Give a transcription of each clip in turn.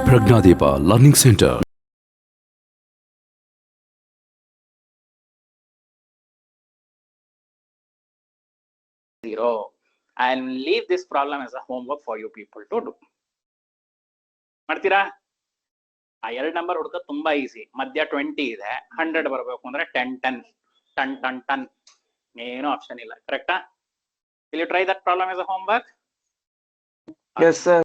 ಪ್ರಜ್ಞಾದೀಪ learning centre. I'll leave this problem as a homework for you people to do. ಮಾಡ್ತೀರಾ? ಆ ಎರಡು number ಹುಡುಕೋದು ತುಂಬಾ easy. ಮಧ್ಯ 20 ಇದೆ, 100 ಬರಬೇಕು ಅಂದ್ರೆ 10 10 ಟನ್ ಟನ್ ಟನ್, ಏನೋ ಆಪ್ಷನ್ ಇಲ್ಲ. ಕರೆಕ್ಟಾ? Will you try that problem as a homework? Yes sir.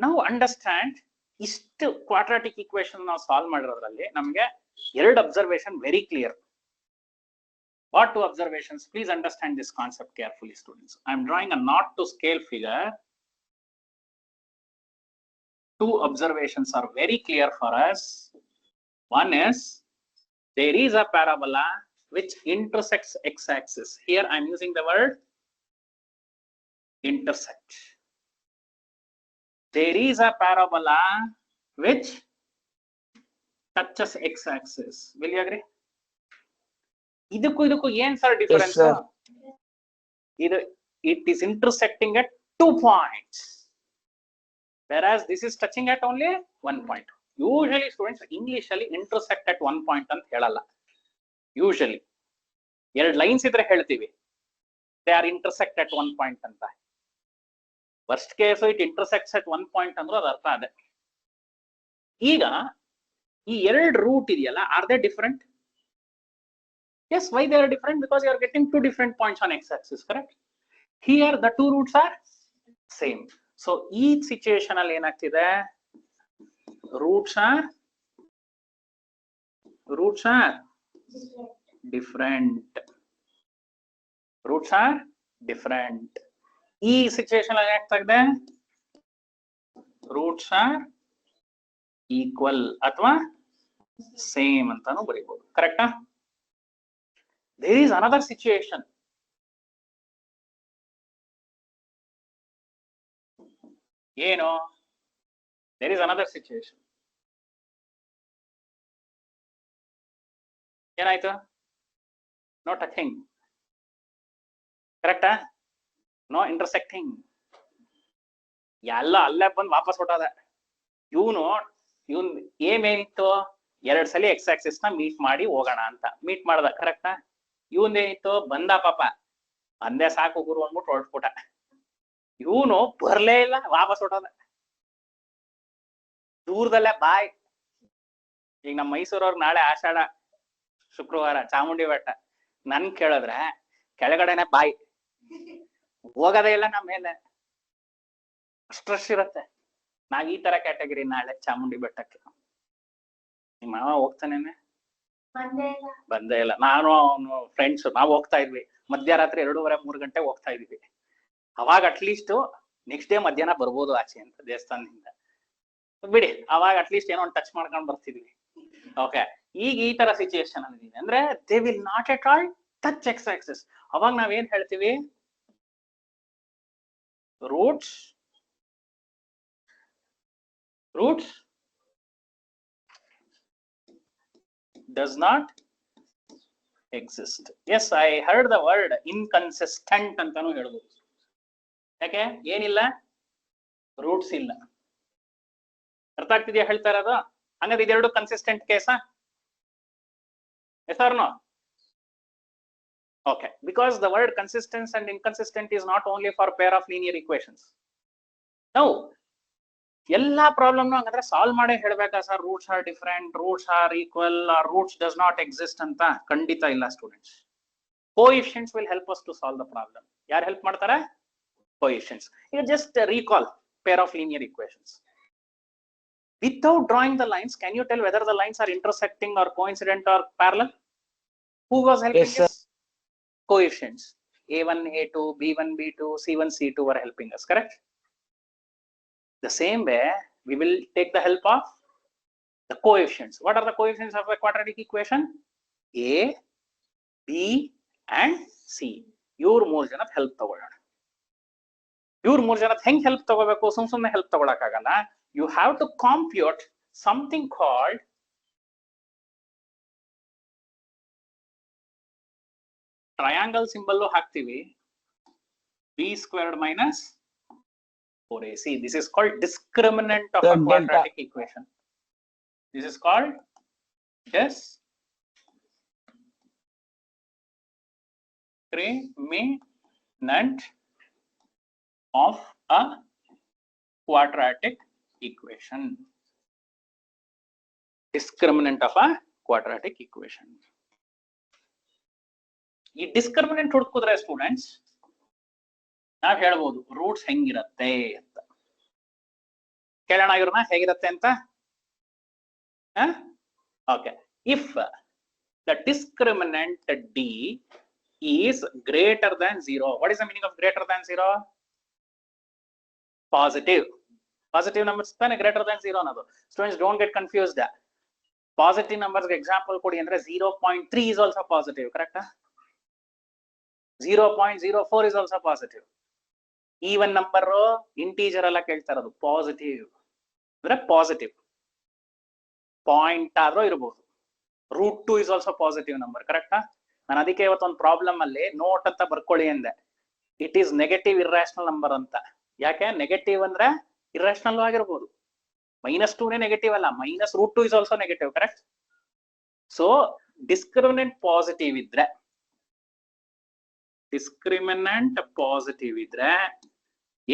Now understand, ಇಷ್ಟು ಕ್ವಾಡ್ರಾಟಿಕ್ ಈಕ್ವೇಶನ್ ನಾವು ಸಾಲ್ವ್ ಮಾಡಿರೋದ್ರಲ್ಲಿ ನಮಗೆ ಎರಡು observation very clear. What two observations? Please understand this concept carefully, students. I am drawing a not to scale figure. Two observations are very clear for us. One is there is a parabola which intersects x-axis. Here I am using the word intersect. There is a parabola which touches x-axis. Will you agree? ಇದಕ್ಕೂ ಏನ್ sir difference? ಇದು it is intersecting at 2 points, whereas this is touching at only 1 point. Usually students English ಅಲ್ಲಿ intersect at 1 point ಅಂತ ಹೇಳಲ್ಲ. Usually ಎರಡು lines ಇದ್ರೆ ಹೇಳ್ತೀವಿ they are intersect at 1 point ಅಂತ. Worst case it intersects at 1 point ಅಂದ್ರೆ ಅದು ಅರ್ಥ ಅದೇ. ಈಗ ಈ ಎರಡು ರೂಟ್ ಇದೆಯಲ್ಲ, are they different? Yes, why they are different? Because you are getting two different points on x-axis, correct? Here the two roots are same. So each situation alli enagtide, roots are different. Roots are different. Ee situation alli enagtide, roots are equal athwa same antanu baribodu. Correct? There is another situation. There is another situation. ಏನಾಯ್ತು? No touching. Correct? No intersecting. ಎಲ್ಲ ಅಲ್ಲೇ ಬಂದು ವಾಪಸ್ ಹೊಟ್ಟೋದ. ಇವನ್ aim ಏನಿತ್ತು? ಎರಡು ಸಲ X Axis ನ meet ಮಾಡಿ ಹೋಗೋಣ ಅಂತ ಮೀಟ್ ಮಾಡ್ದ. ಕರೆಕ್ಟಾ? ಇವನ್ ಏನಿತ್ತು? ಬಂದ ಪಾಪ, ಅಂದೇ ಸಾಕು ಗುರು ಅಂದ್ಬಿಟ್ಟು ಹೊರಟ್ಬಿಟ್ಟ. ಇವನು ಬರ್ಲೇ ಇಲ್ಲ, ವಾಪಸ್ ಹೊಟ್ಟೋದ. ದೂರದಲ್ಲೇ ಬಾಯ್. ಈಗ ನಮ್ಮ ಮೈಸೂರವ್ರು ನಾಳೆ ಆಷಾಢ ಶುಕ್ರವಾರ ಚಾಮುಂಡಿ ಬೆಟ್ಟ, ನನ್ ಕೇಳಿದ್ರೆ ಕೆಳಗಡೆನೆ ಬಾಯ್, ಹೋಗದೇ ಇಲ್ಲ ನಮ್ಮ ಮೇಲೆ. ಸ್ಟ್ರೆಸ್ ಇರುತ್ತೆ. ನಾವ್ ಈ ತರ ಕ್ಯಾಟಗರಿ ನಾಳೆ ಚಾಮುಂಡಿ ಬೆಟ್ಟಕ್ಕೆ. ನಿಮ್ಮ ಮಾವ ಹೋಗ್ತಾನೇನೆ? ಬಂದೇ ಇಲ್ಲ. ನಾನು ಅವನು ಫ್ರೆಂಡ್ಸ್ ನಾವು ಹೋಗ್ತಾ ಇದ್ವಿ. ಮಧ್ಯರಾತ್ರಿ 2:30-3 ಗಂಟೆ ಹೋಗ್ತಾ ಇದ್ವಿ. ಅವಾಗ ಅಟ್ಲೀಸ್ಟ್ ನೆಕ್ಸ್ಟ್ ಡೇ ಮಧ್ಯಾಹ್ನ ಬರ್ಬೋದು ಆಚೆ ಅಂತ ದೇವಸ್ಥಾನದಿಂದ. ಬಿಡಿ, ಅವಾಗ ಅಟ್ಲೀಸ್ಟ್ ಏನೋ ಒಂದು ಟಚ್ ಮಾಡ್ಕೊಂಡು ಬರ್ತಿದ್ವಿ. ಓಕೆ, ಈಗ ಈ ತರ ಸಿಚುಯೇಷನ್ ಅಲ್ಲಿ ಅಂದ್ರೆ they will not at all touch X Axis. ಅವಾಗ ನಾವೇನ್ ಹೇಳ್ತೀವಿ? Roots does not exist. Yes, I heard the word inconsistent ಅಂತಾನು ಹೇಳ್ಬೋದು. ಯಾಕೆ? ಏನಿಲ್ಲ, ರೂಟ್ಸ್ ಇಲ್ಲ. ಅರ್ಥ ಆಗ್ತಿದ್ಯಾ ಹೇಳ್ತಾ ಇರೋದು? ಹಂಗಾದ್ರೆ ಇದೆರಡು consistent ಕೇಸಾ? Yes or no? Okay, because the word consistent and inconsistent is not only for pair of linear equations. Now ಎಲ್ಲಾ ಪ್ರಾಬ್ಲಮ್ ಹಂಗಂದ್ರೆ ಸಾಲ್ವ್ ಮಾಡೇ ಹೇಳ್ಬೇಕಾ sir? Roots are different, roots are equal, or roots does not exist ಅಂತ? ಖಂಡಿತ ಇಲ್ಲ students. Coefficients will help us to solve the problem. ಯಾರು help ಮಾಡ್ತಾರೆ? Coefficients. ಈಗ just recall pair of linear equations. Without drawing the lines, can you tell whether the lines are intersecting or coincident or parallel? Who was helping us? Coefficients. A1, A2, B1, B2, C1, C2 were helping us, correct? The same way, we will take the help of the coefficients. What are the coefficients of a quadratic equation? A, B, and C. Your ಮೂರು ಜನದ help ತಗೊಳ್ಳೋಣ. ಇವ್ರ ಮೂರು ಜನದ ಹೆಂಗ್ help ತಗೋಬೇಕು? ಸುಮ್ನೆ help ತಗೊಳಕ್ಕಾಗಲ್ಲ. You have to compute something called triangle symbol ಹಾಕ್ತಿವಿ. b² - 4ac. This is called discriminant of The a delta. quadratic equation. This is called discriminant of a quadratic equation. Discriminant of a quadratic equation. ಈ discriminant ಹುಡುಕಿದ್ರೆ students ನಾವ್ ಹೇಳ್ಬೋದು roots ಹೆಂಗಿರತ್ತೆ ಅಂತ. ಕೇಳೋಣ ಇವ್ರನ್ನ ಹೇಗಿರತ್ತೆ ಅಂತ. Okay, if the discriminant D is greater than 0. What is the meaning of greater than 0? Positive. Positive numbers ತಾನೆ greater than 0 ಅನ್ನೋದು. Students don't get confused. Positive numbers example ಕೊಡಿ ಅಂದ್ರೆ 0.3 is also positive, correct? 0.04 is also positive. Even number integer ಎಲ್ಲ ಕೇಳ್ತಾ ಇರೋದು positive ಅಂದ್ರೆ positive. Point ಆದ್ರೂ ಇರಬಹುದು. √2 is also ಪಾಸಿಟಿವ್ ನಂಬರ್, ಕರೆಕ್ಟಾ? ನಾನು ಅದಕ್ಕೆ ಇವತ್ತೊಂದು ಪ್ರಾಬ್ಲಮ್ ಅಲ್ಲಿ ನೋಟ್ ಅಂತ ಬರ್ಕೊಳ್ಳಿ ಅಂದೆ. It is negative irrational number ಅಂತ. ಯಾಕೆ ನೆಗೆಟಿವ್ ಅಂದ್ರೆ ಇರ್ರಾಷನಲ್ ಆಗಿರ್ಬೋದು. -2 ನೆಗೆಟಿವ್ ಅಲ್ಲ, -√2 is also negative, correct? So discriminant positive ಇದ್ರೆ, ಡಿಸ್ಕ್ರಿಮಿನೆಂಟ್ ಪಾಸಿಟಿವ್ ಇದ್ರೆ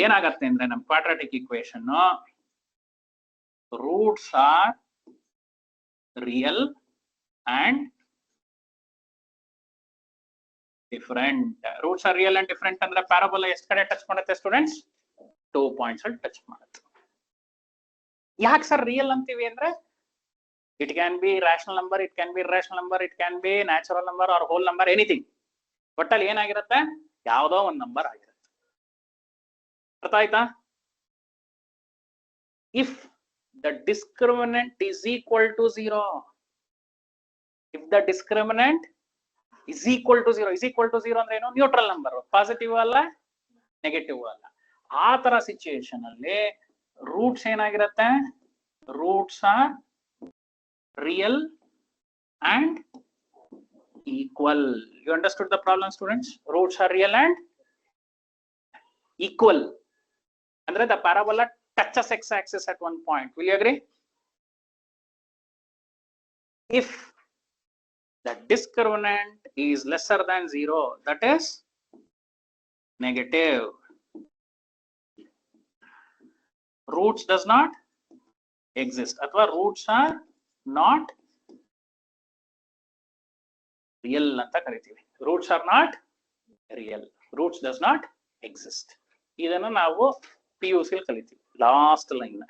ಏನಾಗತ್ತೆ ಅಂದ್ರೆ ನಮ್ಮ quadratic equation roots are real and different. Roots are real and different ಅಂದ್ರೆ ಪ್ಯಾರಾಬೋಲಾ ಎಷ್ಟು ಕಡೆ ಟಚ್ ಮಾಡುತ್ತೆ ಸ್ಟೂಡೆಂಟ್ಸ್? 2 ಪಾಯಿಂಟ್ಸ್ ಅಲ್ಲಿ ಟಚ್ ಮಾಡುತ್ತೆ. ಯಾಕೆ ಸರ್ ರಿಯಲ್ ಅಂತೀವಿ ಅಂದ್ರೆ it can be rational number, it can be irrational number, it can be natural number or whole number, anything. ಒಟ್ಟಲ್ಲಿ ಏನಾಗಿರುತ್ತೆ? ಯಾವುದೋ ಒಂದು ನಂಬರ್ ಆಗಿರುತ್ತೆ. ಅರ್ಥ ಆಯ್ತಾ? If the discriminant is equal to 0, if the discriminant is equal to 0, is equal to 0 ಅಂದ್ರೆ ಏನು? Neutral number, positive ಅಲ್ಲ ನೆಗೆಟಿವ್ ಅಲ್ಲ. ಆ ತರ ಸಿಚುಯೇಷನ್ ಅಲ್ಲಿ ರೂಟ್ಸ್ ಏನಾಗಿರುತ್ತೆ? Roots are real and equal. You understood the problem, students? Roots are real and equal. Andre the parabola touches x-axis at one point. Will you agree? If the discriminant is lesser than 0, that is negative. Roots does not exist. Athwa roots are not real anta karitivi. Roots are not real. Roots does not exist. Idanna ನಾವು PUC ಅಲ್ಲಿ ಕಲಿತೀವಿ. Last line.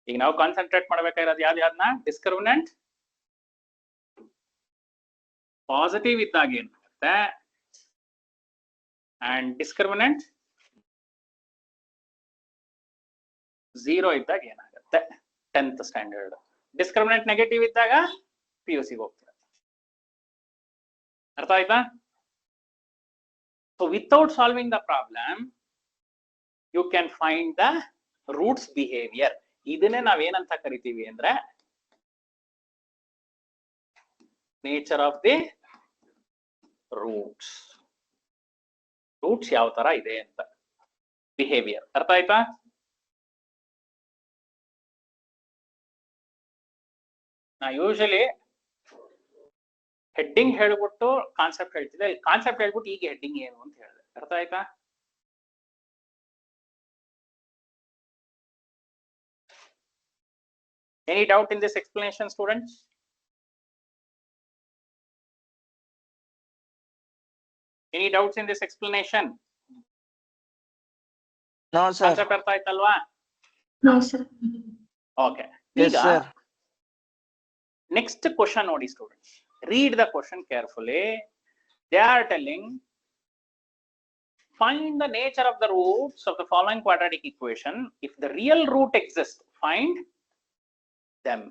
ಈಗ ನಾವು concentrate ಮಾಡಬೇಕಾಗಿರೋದು ಯಾವ್ದನ್ನ? Discriminant positive ಇದ್ದಾಗ ಏನಾಗುತ್ತೆ and discriminant 0 ಇದ್ದಾಗ ಏನಾಗುತ್ತೆ? 10th standard. ಡಿಸ್ಕ್ರಿಮಿನೆಂಟ್ ನೆಗೆಟಿವ್ ಇದ್ದಾಗ PUC ಹೋಗ್ತೀರ. ಅರ್ಥ ಆಯ್ತಾ? So without solving the problem you can find the roots behaviour. ಇದನ್ನೇ ನಾವೇನಂತ ಕರಿತೀವಿ ಅಂದ್ರೆ nature of the roots. Roots ಯಾವ ತರ ಇದೆ ಅಂತ ಬಿಹೇವಿಯರ್. ಅರ್ಥ ಆಯ್ತಾ? ನಾ ಯೂಶಲಿ ಹೆಡ್ಡಿಂಗ್ ಹೇಳ್ಬಿಟ್ಟು ಕಾನ್ಸೆಪ್ಟ್ ಹೇಳ್ತಿದ್ದೆ. ಕಾನ್ಸೆಪ್ಟ್ ಹೇಳ್ಬಿಟ್ಟು ಈಗ ಹೆಡ್ಡಿಂಗ್ ಏನು ಅಂತ ಹೇಳಿದೆ. ಅರ್ಥ ಆಯ್ತಾ? Any doubt in this explanation, students? Any doubts in this explanation? No, sir. Concept ಅರ್ಥ ಆಯ್ತಲ್ವಾ? No, sir. Okay. Yes, ಈಗ sir. next question nodi students. Read the question carefully. They are telling find the nature of the roots of the following quadratic equation. If the real root exists, find them.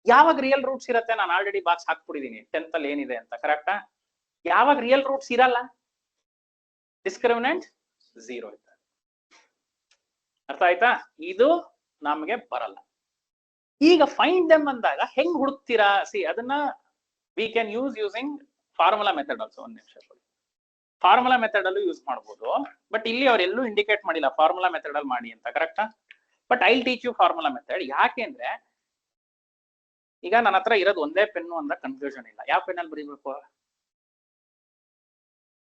ಯಾವಾಗ real roots ಇರುತ್ತೆ? ನಾನು already box ಹಾಕ್ಬಿಟ್ಟಿದ್ದೀನಿ 10th ಅಲ್ಲಿ ಏನಿದೆ ಅಂತ. ಕರೆಕ್ಟಾ? ಯಾವಾಗ real roots ಇರಲ್ಲ? Discriminant 0 ಇರುತ್ತೆ. ಅರ್ಥ ಆಯ್ತಾ? ಇದು ನಮಗೆ ಬರಲ್ಲ. ಈಗ ಫೈಂಡ್ ದೆಮ್ ಅಂದಾಗ ಹೆಂಗ್ ಹುಡುಕ್ತೀರಾ? ಸಿ ಅದನ್ನ we can using formula method also. ಒಂದು ನಿಮಿಷ. ಫಾರ್ಮುಲಾ ಮೆಥಡ್ ಅಲ್ಲೂ ಯೂಸ್ ಮಾಡ್ಬೋದು, ಬಟ್ ಇಲ್ಲಿ ಅವರೆಲ್ಲೂ ಇಂಡಿಕೇಟ್ ಮಾಡಿಲ್ಲ ಫಾರ್ಮುಲಾ ಮೆಥಡ್ ಅಲ್ಲಿ ಮಾಡಿ ಅಂತ, ಕರೆಕ್ಟಾ? But I teach you formula method. ಯಾಕೆಂದ್ರೆ ಈಗ ನನ್ನ ಹತ್ರ ಇರೋದು ಒಂದೇ ಪೆನ್ನು ಅಂದ ಕನ್ಫ್ಯೂಷನ್ ಇಲ್ಲ. ಯಾವ ಪೆನ್ನಲ್ಲಿ ಬರೀಬೇಕು?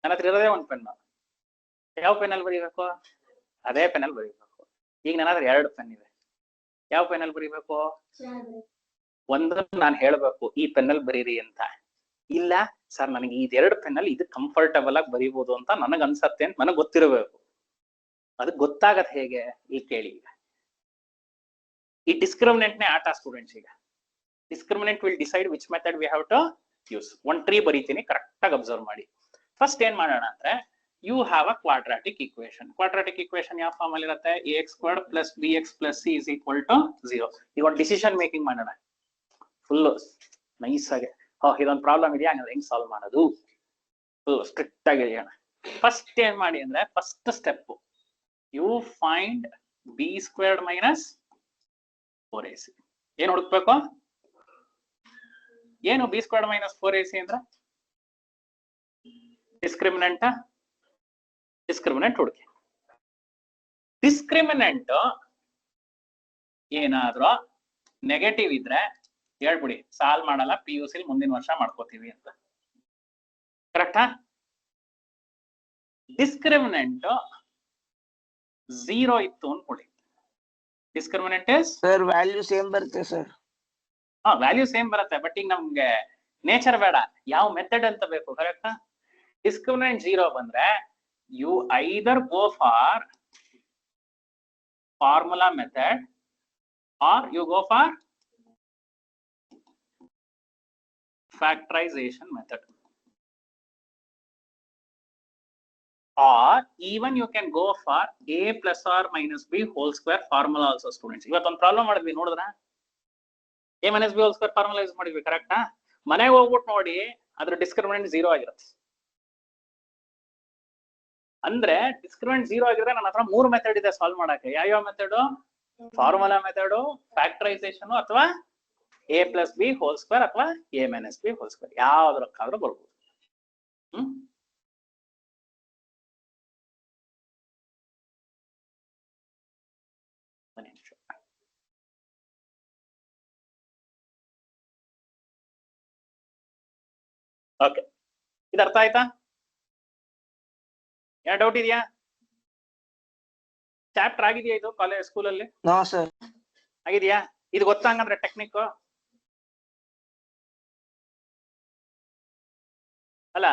ನನ್ನ ಹತ್ರ ಇರೋದೇ ಒಂದು ಪೆನ್ನು. ಯಾವ ಪೆನ್ನಲ್ಲಿ ಬರೀಬೇಕು? ಅದೇ ಪೆನ್ನಲ್ಲಿ ಬರೀಬೇಕು. ಈಗ ನನ್ನ ಹತ್ರ 2 ಪೆನ್ ಇದೆ. ಯಾವ ಪೆನ್ನಲ್ಲಿ ಬರೀಬೇಕು? ಒಂದು ನಾನು ಹೇಳ್ಬೇಕು ಈ ಪೆನ್ನಲ್ಲಿ ಬರೀರಿ ಅಂತ. ಇಲ್ಲ ಸರ್ ನನಗೆ ಈ 2 ಪೆನ್ನಲ್ಲಿ ಇದು ಕಂಫರ್ಟಬಲ್ ಆಗಿ ಬರೀಬಹುದು ಅಂತ ನನಗ್ ಅನ್ಸತ್ತೆ ಅಂತ ನನಗೆ ಗೊತ್ತಿರಬೇಕು. ಅದು ಗೊತ್ತಾಗತ್ ಹೇಗೆ? ಈಗ ಕೇಳಿ. ಈಗ ಈ ಡಿಸ್ಕ್ರಿಮಿನೆಂಟ್ ನೇ ಆಟ ಸ್ಟೂಡೆಂಟ್ಸ್. ಈಗ discriminant will decide which method we have to use. ಒಂದು ಟ್ರೀ ಬರೀತೀನಿ, ಕರೆಕ್ಟ್ ಆಗಿ ಅಬ್ಸರ್ವ್ ಮಾಡಿ. ಫಸ್ಟ್ ಏನ್ ಮಾಡೋಣ ಅಂದ್ರೆ, you have a quadratic equation. Quadratic equation ಯಾವ ಫಾರ್ಮ್ ಅಲ್ಲಿ ಇರುತ್ತೆ? ax² + bx + c = 0. ಈಗ ಒಂದು ಡಿಸಿಷನ್ ಮೇಕಿಂಗ್ ಮಾಡೋಣ ಫುಲ್ ನೈಸ್ ಆಗಿ. ಇದೊಂದು ಪ್ರಾಬ್ಲಮ್ ಇದೆಯಾ, ಹಂಗಂದ್ರೆ ಹೆಂಗ್ ಸಾಲ್ವ್ ಮಾಡೋದು ಫುಲ್ ಸ್ಟ್ರಿಕ್ಟ್ ಆಗಿ ಹೇಳೋಣ. ಫಸ್ಟ್ ಏನ್ ಮಾಡಿ ಅಂದ್ರೆ, first step you find b² - 4ac. ಏನ್ ಹುಡುಕ್ಬೇಕು? ಏನು b² - 4ac ಅಂದ್ರೆ? ಡಿಸ್ಕ್ರಿಮಿನೆಂಟ್ ಹುಡುಕಿ. ಡಿಸ್ಕ್ರಿಮಿನೆಂಟ್ ಏನಾದ್ರೂ ನೆಗೆಟಿವ್ ಇದ್ರೆ ಹೇಳ್ಬಿಡಿ, ಸಾಲ್ವ್ ಮಾಡಲ್ಲ, PUC ಮುಂದಿನ ವರ್ಷ ಮಾಡ್ಕೋತೀವಿ ಅಂತ, ಕರೆಕ್ಟಾ? ಡಿಸ್ಕ್ರಿಮಿನೆಂಟ್ 0 ಇತ್ತು ಅನ್ಕೊಳ್ಳಿ. Discriminant is sir value same ಬರುತ್ತೆ ಸರ್. ವ್ಯಾಲ್ಯೂ ಸೇಮ್ ಬರುತ್ತೆ, ಬಟ್ ಈಗ ನಮ್ಗೆ ನೇಚರ್ ಬೇಡ, ಯಾವ ಮೆಥಡ್ ಅಂತ ಬೇಕು, ಕರೆಕ್ಟಾ? ಡಿಸ್ಕ್ರಿಮಿನೆಂಟ್ 0 ಬಂದ್ರೆ you either go for formula method or you go for factorization method, or even you can go for a plus or minus b whole square formula also students. ಇವತ್ತೊಂದು problem ಮಾಡಿದ್ವಿ ನೋಡಿದ್ರ, a minus b whole square formula use ಮಾಡಿದ್ವಿ, ಕರೆಕ್ಟಾ? ಮನೆಗೆ ಹೋಗ್ಬಿಟ್ಟು ನೋಡಿ, ಅದ್ರ discriminant 0 ಆಗಿರುತ್ತೆ. ಅಂದ್ರೆ ಡಿಸ್ಕ್ರಿಮಿನೆಂಟ್ 0 ಆಗಿದ್ರೆ ನನ್ನ ಹತ್ರ 3 ಮೆಥಡ್ ಇದೆ ಸಾಲ್ವ್ ಮಾಡಕ್ಕೆ. ಯಾವ ಮೆಥಡ್? ಫಾರ್ಮುಲಾ ಮೆಥಡ್, ಫ್ಯಾಕ್ಟರೈಸೇಷನ್, ಅಥವಾ a + b whole square ಅಥವಾ a - b whole square, ಯಾವ್ದಕ್ಕಾದ್ರೂ ಬರ್ಬೋದು. ಓಕೆ, ಇದು ಅರ್ಥ ಆಯ್ತಾ? ಯಾವ ಡೌಟ್ ಇದೆಯಾ? ಚಾಪ್ಟರ್ ಆಗಿದೆಯಾ ಇದು ಕಾಲೇಜ್ ಸ್ಕೂಲಲ್ಲಿ? No sir. ಆಗಿದೆಯಾ? ಇದು ಗೊತ್ತಾಗಂದ್ರೆ ಟೆಕ್ನಿಕ್ ಅಲ್ಲ,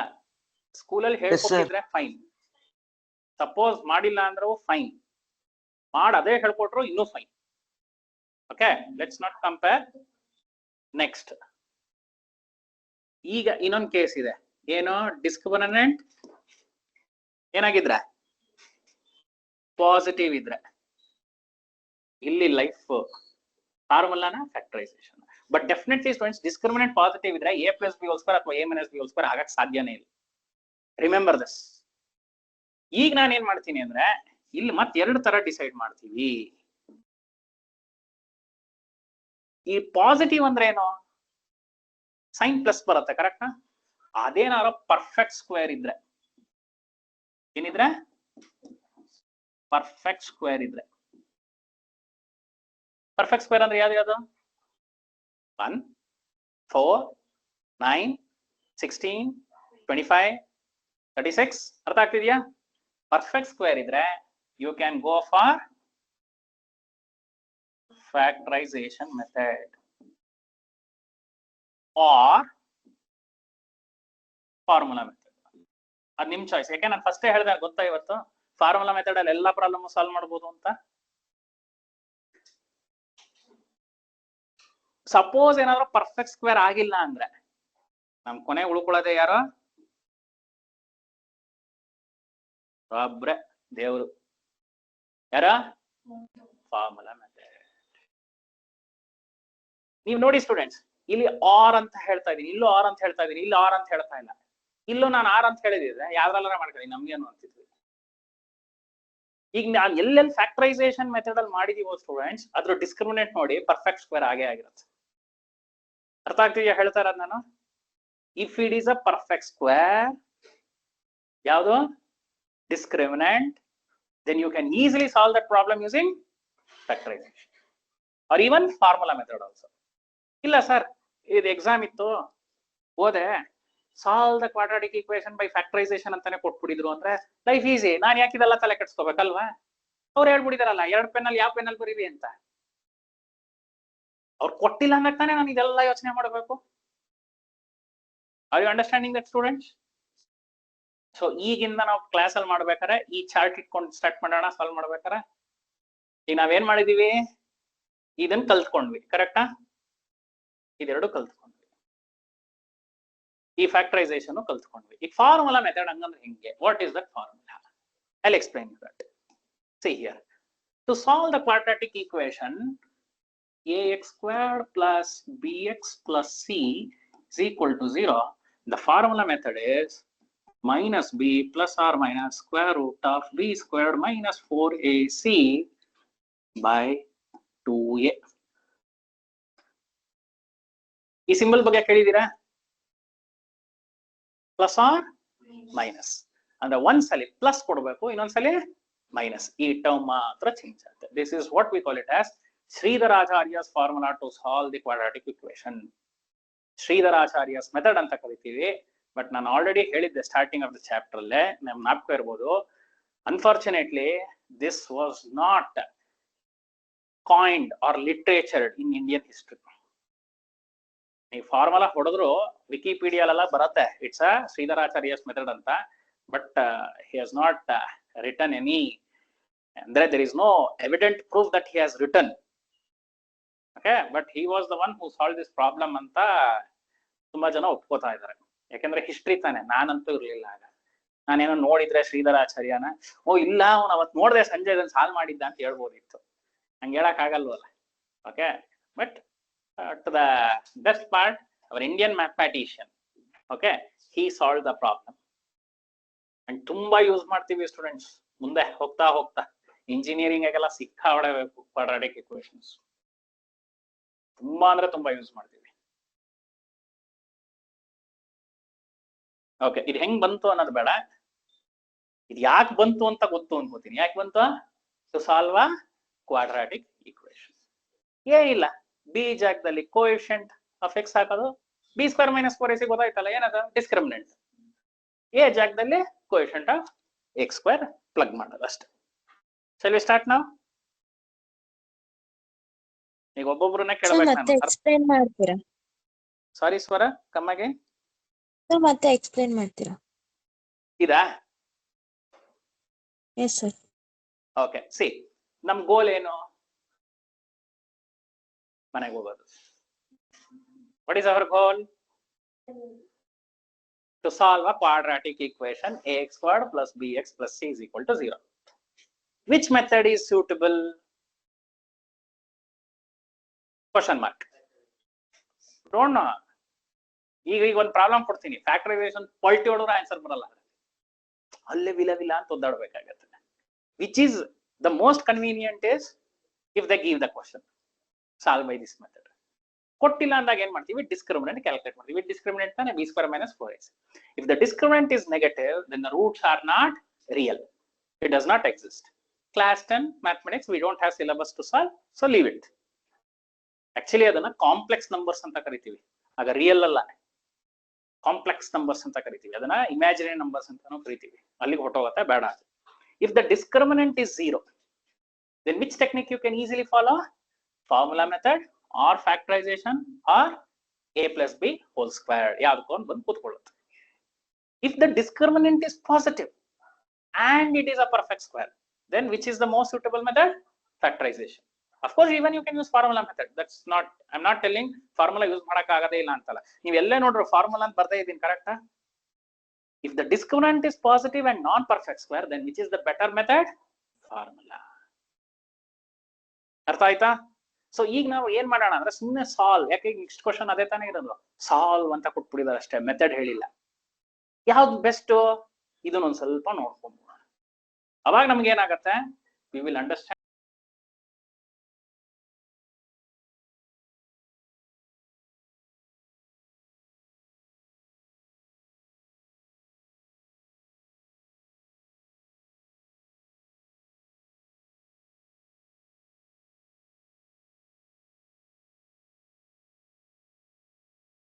ಸ್ಕೂಲಲ್ಲಿ ಹೇಳ್ಕೊಟ್ಟಿದ್ರೆ ಫೈನ್, ಸಪೋಸ್ ಮಾಡಿಲ್ಲ ಅಂದ್ರೂ ಫೈನ್, ಅದೇ ಹೇಳ್ಕೊಟ್ರು ಇನ್ನೂ fine. Okay, let's not compare. Next, ಈಗ ಇನ್ನೊಂದು ಕೇಸ್ ಇದೆ. ಏನು? ಡಿಸ್ಕ್ರಿಮಿನೆಂಟ್ ಏನಾಗಿದ್ರೆ ಪಾಸಿಟಿವ್ ಇದ್ರೆ ಇಲ್ಲಿ ಲೈಫ್ ಫಾರ್ಮುಲಾನ factorisation. But definitely students, discriminant positive ಇದ್ರೆ a + b whole square ಅಥವಾ a - b whole square ಆಗಕ್ಕೆ ಸಾಧ್ಯನೇ ಇಲ್ಲ. Remember this. ಈಗ ನಾನು ಏನ್ ಮಾಡ್ತೀನಿ ಅಂದ್ರೆ, ಇಲ್ಲಿ ಮತ್ತೆ 2 ತರ ಡಿಸೈಡ್ ಮಾಡ್ತೀವಿ. ಈ ಪಾಸಿಟಿವ್ ಅಂದ್ರೆ ಏನು? ಸೈನ್ ಪ್ಲಸ್ ಬರುತ್ತೆ, ಕರೆಕ್ಟಾ? ಅದೇನಾದ್ರು ಪರ್ಫೆಕ್ಟ್ ಸ್ಕ್ವೇರ್ ಇದ್ರೆ, ಏನಿದ್ರೆ ಪರ್ಫೆಕ್ಟ್ ಸ್ಕ್ವೇರ್ ಇದ್ರೆ, ಪರ್ಫೆಕ್ಟ್ ಸ್ಕ್ವೇರ್ ಅಂದ್ರೆ ಯಾವ್ದು? 1, 4, 9, 16, 25, 36. ಅರ್ಥ ಆಗ್ತಿದ್ಯಾ? ಪರ್ಫೆಕ್ಟ್ ಸ್ಕ್ವೇರ್ ಇದ್ರೆ you can go for factorisation method or formula method. ಅದು ನಿಮ್ ಚಾಯ್ಸ್. ಯಾಕೆ ನಾನು ಫಸ್ಟೇ ಹೇಳಿದೆ ಗೊತ್ತಾ, ಇವತ್ತು ಫಾರ್ಮುಲಾ ಮೆಥಡ್ ಅಲ್ಲಿ ಎಲ್ಲಾ ಪ್ರಾಬ್ಲಮ್ ಸಾಲ್ವ್ ಮಾಡಬಹುದು ಅಂತ. ಸಪೋಸ್ ಏನಾದ್ರು ಪರ್ಫೆಕ್ಟ್ ಸ್ಕ್ವೇರ್ ಆಗಿಲ್ಲ ಅಂದ್ರೆ ನಮ್ ಕೊನೆ ಉಳ್ಕೊಳ್ಳೋದೆ ಯಾರು? ಒಬ್ರೆ ದೇವ್ರು. ಯಾರ? Formula method. ನೀವು ನೋಡಿ ಸ್ಟೂಡೆಂಟ್ಸ್, ಇಲ್ಲಿ ಆರ್ ಅಂತ ಹೇಳ್ತಾ ಇದೀನಿ, ಇಲ್ಲೂ ಆರ್ ಅಂತ ಹೇಳ್ತಾ ಇದೀನಿ, ಇಲ್ಲಿ ಆರ್ ಅಂತ ಹೇಳ್ತಾ ಇಲ್ಲ. ಇಲ್ಲೂ ನಾನು ಆರ್ ಅಂತ ಹೇಳಿದ್ರೆ ಯಾವ್ದ್ರಲ್ಲ ಮಾಡ್ಕೊಳ್ಳಿ, ನಮ್ಗೇನು ಅಂತಿದ್ವಿ. ಈಗ ನಾನು ಎಲ್ಲೆಲ್ಲಿ ಫ್ಯಾಕ್ಟರೈಸೇಷನ್ ಮೆಥಡ್ ಅಲ್ಲಿ ಮಾಡಿದೀವೋ ಸ್ಟೂಡೆಂಟ್ಸ್, ಅದ್ರ ಡಿಸ್ಕ್ರಿಮಿನೆಂಟ್ ನೋಡಿ ಪರ್ಫೆಕ್ಟ್ ಸ್ಕ್ವೇರ್ ಆಗೇ ಆಗಿರುತ್ತೆ. ಅರ್ಥ ಆಗ್ತಿದ್ಯಾ ಹೇಳ್ತಾ ಇರೋದು ನಾನು? If it is a perfect square, ಯಾವುದು? Discriminant. Then you can easily solve that problem using factorization or even formula method also. ಇಲ್ಲ ಸರ್, ಇದು ಎಕ್ಸಾಮ್ ಇತ್ತು, ಹೋದೆ, solve the quadratic equation by factorisation ಅಂತಾನೆ ಕೊಟ್ಬಿಟ್ಟಿದ್ರು ಅಂದ್ರೆ ಲೈಫ್ ಈಸಿ. ನಾನು ಯಾಕೆ ಇದೆಲ್ಲ ತಲೆ ಕೆಡ್ಸ್ಕೋಬೇಕಲ್ವಾ? ಅವ್ರು ಹೇಳ್ಬಿಟ್ಟಿದಾರಲ್ಲ 2 ಪೆನ್ನಲ್ಲಿ ಯಾವ ಪೆನ್ನಲ್ಲಿ ಬರೀರಿ ಅಂತ. ಅವ್ರು ಕೊಟ್ಟಿಲ್ಲ ಅನ್ನಕ್ ತಾನೇ ನಾನು ಇದೆಲ್ಲ ಯೋಚನೆ ಮಾಡಬೇಕು. Are you understanding that students? So ಈಗಿಂದ ನಾವು ಕ್ಲಾಸ್ ಅಲ್ಲಿ ಮಾಡ್ಬೇಕಾರೆ ಈ ಚಾರ್ಟ್ ಇಟ್ಕೊಂಡು ಸ್ಟಾರ್ಟ್ ಮಾಡೋಣ ಸಾಲ್ವ್ ಮಾಡ್ಬೇಕಾರೆ. ಈಗ ನಾವೇನ್ ಮಾಡಿದೀವಿ? ಇದನ್ನ ಕಲ್ತ್ಕೊಂಡ್ವಿ, ಕರೆಕ್ಟಾ? ಇದೆರಡು ಕಲ್ತ್ಕೊಂಡ್ವಿ, ಈ ಫ್ಯಾಕ್ಟರೈಸೇಷನ್ ಕಲ್ತ್ಕೊಂಡ್ವಿ. ಈಗ ಫಾರ್ಮುಲಾ ಮೆಥಡ್ ಹಂಗಂದ್ರೆ ಹೆಂಗೆ? What is that formula? I'll explain you that. See here, to solve the quadratic equation ax squared plus bx plus c is equal to 0, the formula method is minus b plus or minus square root of b squared minus 4ac by 2a. ಈ symbol ಬಗ್ಗೆ ಕೇಳಿದೀರಾ? Plus R minus ಅಂದ್ರೆ ಒಂದ್ಸಲಿ plus ಕೊಡ್ಬೇಕು, ಇನ್ನೊಂದ್ಸಲಿ minus. ಈ term ಮಾತ್ರ change ಆಗುತ್ತೆ. This is what we call it as Sridharacharya's formula to solve the quadratic equation. Sridharacharya's method ಅಂತ ಕರಿತೀವಿ. ಬಟ್ ನಾನು ಆಲ್ರೆಡಿ ಹೇಳಿದ್ದೆ ಸ್ಟಾರ್ಟಿಂಗ್ ಆಫ್ ದ ಚಾಪ್ಟರ್ ಅಲ್ಲೇ, ನಮ್ ನಾಪ್ಕ ಇರ್ಬೋದು. Unfortunately this was not coined or literatured in Indian history. ಈ ಫಾರ್ಮುಲಾ ಹೊಡೆದ್ರು ವಿಕಿಪೀಡಿಯಾಲೆಲ್ಲ ಬರುತ್ತೆ, ಇಟ್ಸ್ ಅ ಶ್ರೀಧರಾಚಾರ್ಯಸ್ ಮೆಥಡ್ ಅಂತ. But he has not written any, ಅಂದ್ರೆ there is no evident proof that he has written. Okay, but he was the one who solved this problem ಅಂತ ತುಂಬಾ ಜನ ಒಪ್ಕೋತಾ ಇದ್ದಾರೆ. ಯಾಕಂದ್ರೆ ಹಿಸ್ಟ್ರಿ ತಾನೆ, ನಾನಂತೂ ಇರ್ಲಿಲ್ಲ ಆಗ. ನಾನೇನೋ ನೋಡಿದ್ರೆ ಶ್ರೀಧರಾಚಾರ್ಯನ, ಓ ಇಲ್ಲ ಅವ್ನು ಅವತ್ ನೋಡಿದ್ರೆ ಸಂಜೆ ಇದನ್ನ ಸಾಲ್ವ್ ಮಾಡಿದ್ದ ಅಂತ ಹೇಳ್ಬೋದಿತ್ತು. ಹಂಗೆ ಹೇಳಕ್ ಆಗಲ್ವಲ್ಲ. Okay, but to the best part, our Indian mathematician, okay, he solved the problem. And ತುಂಬಾ ಯೂಸ್ ಮಾಡ್ತೀವಿ ಸ್ಟೂಡೆಂಟ್ಸ್. ಮುಂದೆ ಹೋಗ್ತಾ ಹೋಗ್ತಾ ಇಂಜಿನಿಯರಿಂಗ್ ಆಗೆಲ್ಲ ಸಿಕ್ಕಾಬಡಬೇಕು ಕ್ವಾಡ್ರಾಟಿಕ್ ಇಕ್ವೇಶನ್ಸ್. ತುಂಬಾ ಅಂದ್ರೆ ತುಂಬಾ ಯೂಸ್ ಮಾಡ್ತೀವಿ. ಓಕೆ, ಇದು ಹೆಂಗ್ ಬಂತು ಅನ್ನೋದು ಬೇಡ, ಇದು ಯಾಕೆ ಬಂತು ಅಂತ ಗೊತ್ತು ಅನ್ಕೋತೀನಿ. ಯಾಕೆ ಬಂತು? To solve a quadratic equation. ಏನಿಲ್ಲ, ಬಿ ಜಾಗದಲ್ಲಿ ಕೋಎಫಿಷಿಯಂಟ್ ಆಫ್ ಎಕ್ಸ್ ಹಾಕೋದು, ಬಿ ಸ್ಕ್ವೇರ್ ಮೈನಸ್ 4ac ಗೊತ್ತಾಯ್ತಲ್ಲ, ಏನದು? ಡಿಸ್ಕ್ರಿಮಿನೆಂಟ್. ಎ ಜಾಗದಲ್ಲಿ coefficient of x square plug ಮಾಡೋದು ಅಷ್ಟೇ. Shall we start now? ಈಗ ಒಬ್ಬೊಬ್ರನ್ನ ಕೇಳಬೇಕು ನಾನು. ಸಾರಿ ಸ್ವರ, ಕಮ್ಮಗೆ ಮತ್ತೆ ಎಕ್ಸ್ಪ್ಲೇನ್ ಮಾಡ್ತೀರಾ? ಇದಾ? Yes sir. ಓಕೆ, ಸಿ, ನಮ್ ಗೋಲ್ ಏನು? ಮನೆಗೆ ಹೋಗೋದು. What is our goal? To solve a quadratic equation ax squared plus bx plus c is equal to 0. Which method is suitable? Question mark. Don't know. ಈಗ ಒಂದು problem ಕೊಡ್ತೀನಿ, factorisation ಪಲ್ಟಿ ಹೊಡೆದ್ರೆ answer ಬರಲ್ಲ, ಅಲ್ಲೇ ವಿಲ ಅಂತ ಒದ್ದಾಡಬೇಕಾಗತ್ತೆ. Which is the most convenient is if they give the question solve by this method. ಕೊಟ್ಟಿಲ್ಲ ಅಂದಾಗ ಏನ್ ಮಾಡ್ತೀವಿ? ಡಿಸ್ಕ್ರಿಮಿನೆಂಟ್ ಕ್ಯಾಲ್ಕುಲೇಟ್ ಮಾಡ್ತೀವಿ. ಡಿಸ್ಕ್ರಿಮಿನೆಂಟ್ ತಾನೆ b square minus 4ac. If the discriminant is negative, then the roots are not real. It does not exist. Class 10 mathematics, we don't have syllabus to solve, so leave it. Actually ಅದನ್ನ complex numbers ಅಂತ ಕರಿತೀವಿ. ಆಗ real ಅಲ್ಲ, complex numbers ಅಂತ ಕರಿತೀವಿ. ಅದನ್ನ imaginary numbers ಅಂತಾನೂ ಕರಿತೀವಿ. ಅಲ್ಲಿಗೆ ಹೊಟ್ಟೋಗುತ್ತೆ, ಬೇಡ. If the discriminant is 0, then which technique you can easily follow? Formula method or factorization or a plus b whole square. ಯಾವ್ದಕ್ಕೂ ಒಂದು ಬಂದು ಕೂತ್ಕೊಳ್ಳುತ್ತೆ. If the discriminant is positive and it is a perfect square, then which is the most suitable method? Factorization. Of course, even you can use formula method. That's not, I'm not telling formula use ಮಾಡಕ ಆಗದೇ ಇಲ್ಲ ಅಂತಲ್ಲ. ನೀವು ಎಲ್ಲೇ ನೋಡ್ರು formula ಅಂತ ಬರ್ತಾ ಇದೀನಿ, ಕರೆಕ್ಟಾ? If the discriminant is positive and non-perfect square, then which is the better method? Formula. ಅರ್ಥ ಆಯ್ತಾ? ಸೊ ಈಗ ನಾವು ಏನ್ ಮಾಡೋಣ ಅಂದ್ರೆ ಸುಮ್ಮನೆ ಸಾಲ್ವ್, ಯಾಕೆ ನೆಕ್ಸ್ಟ್ ಕ್ವಶನ್ ಅದೇ ತಾನೇ ಇರೋದು, ಸಾಲ್ವ್ ಅಂತ ಕೊಟ್ಬಿಟ್ಟಿದ್ದಾರೆ ಅಷ್ಟೇ, ಮೆಥಡ್ ಹೇಳಿಲ್ಲ. ಯಾವ್ದು ಬೆಸ್ಟ್? ಇದನ್ನೊಂದ್ ಸ್ವಲ್ಪ ನೋಡ್ಕೊಂಡ್ಬಿಡೋಣ. ಅವಾಗ ನಮ್ಗೆ ಏನಾಗತ್ತೆ? We will understand